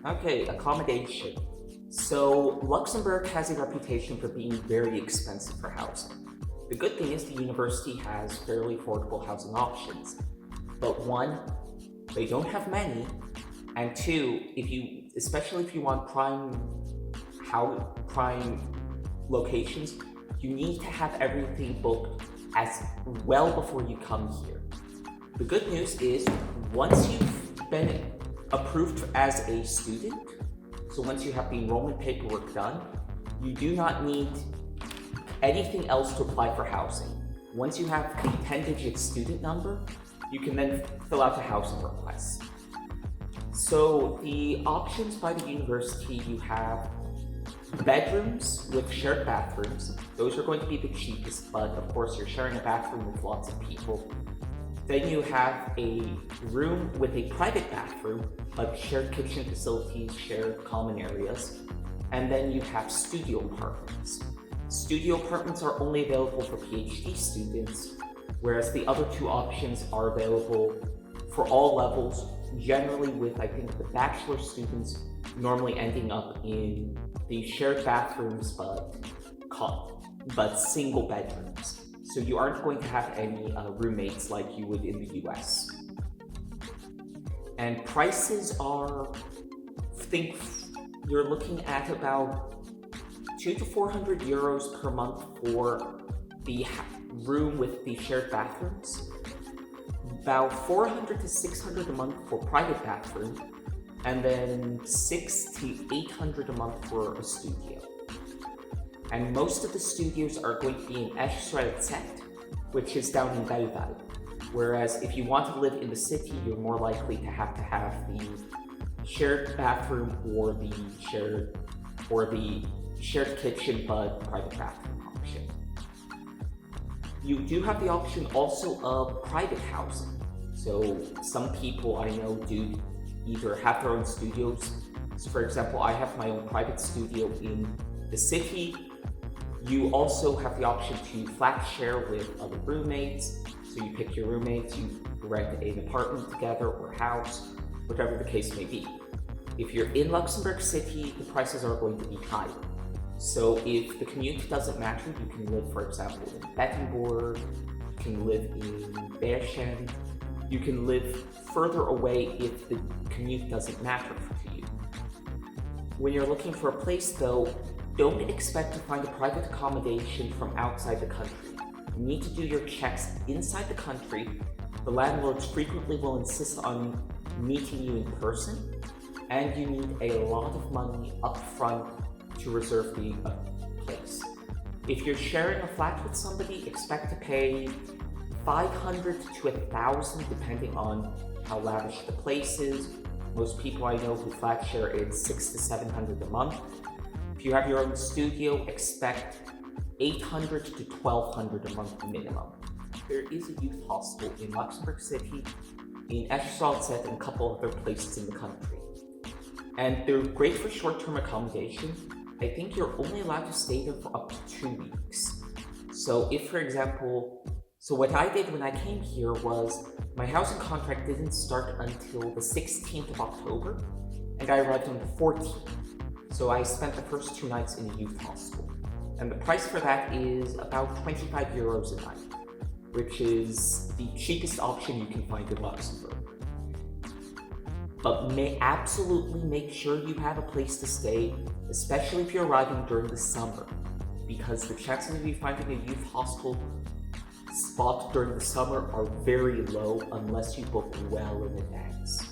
Okay, accommodation. So Luxembourg has a reputation for being very expensive for housing. The good thing is the university has fairly affordable housing options. But one, they don't have many, and two, especially if you want prime locations, you need to have everything booked as well before you come here. The good news is once you've been approved as a student, so once you have the enrollment paperwork done, you do not need anything else to apply for housing. Once you have the 10-digit student number, you can then fill out the housing request. So the options by the university, you have bedrooms with shared bathrooms. Those are going to be the cheapest, but of course you're sharing a bathroom with lots of people. Then you have a room with a private bathroom, but shared kitchen facilities, shared common areas. And then you have studio apartments. Studio apartments are only available for PhD students, whereas the other two options are available for all levels, generally with, I think, the bachelor students normally ending up in the shared bathrooms, but single bedrooms. So you aren't going to have any roommates like you would in the US. And prices are, I think you're looking at about 200 to 400 euros per month for the room with the shared bathrooms, about 400 to 600 a month for private bathroom, and then 600 to 800 a month for a studio. And most of the studios are going to be in Esch-sur-Alzette, which is down in Belval. Whereas if you want to live in the city, you're more likely to have the shared bathroom or the shared kitchen but private bathroom option. You do have the option also of private housing. So some people I know do either have their own studios. So for example, I have my own private studio in the city. You also have the option to flat share with other roommates. So you pick your roommates, you rent an apartment together or house, whatever the case may be. If you're in Luxembourg City, the prices are going to be higher. So if the commute doesn't matter, you can live, for example, in Bettembourg, you can live in Berchem, you can live further away if the commute doesn't matter to you. When you're looking for a place though, don't expect to find a private accommodation from outside the country. You need to do your checks inside the country. The landlords frequently will insist on meeting you in person, and you need a lot of money up front to reserve the place. If you're sharing a flat with somebody, expect to pay 500 to 1,000 depending on how lavish the place is. Most people I know who flat share is 600 to 700 a month. If you have your own studio, expect 800 to 1,200 a month minimum. There is a youth hostel in Luxembourg City, in Esch-sur-Alzette, and a couple other places in the country. And they're great for short-term accommodation. I think you're only allowed to stay there for up to 2 weeks. So if, for example, what I did when I came here was my housing contract didn't start until the 16th of October, and I arrived on the 14th. So I spent the first 2 nights in a youth hostel. And the price for that is about 25 euros a night, which is the cheapest option you can find in Luxembourg. But absolutely make sure you have a place to stay, especially if you're arriving during the summer, because the chances of you finding a youth hostel spot during the summer are very low unless you book well in advance.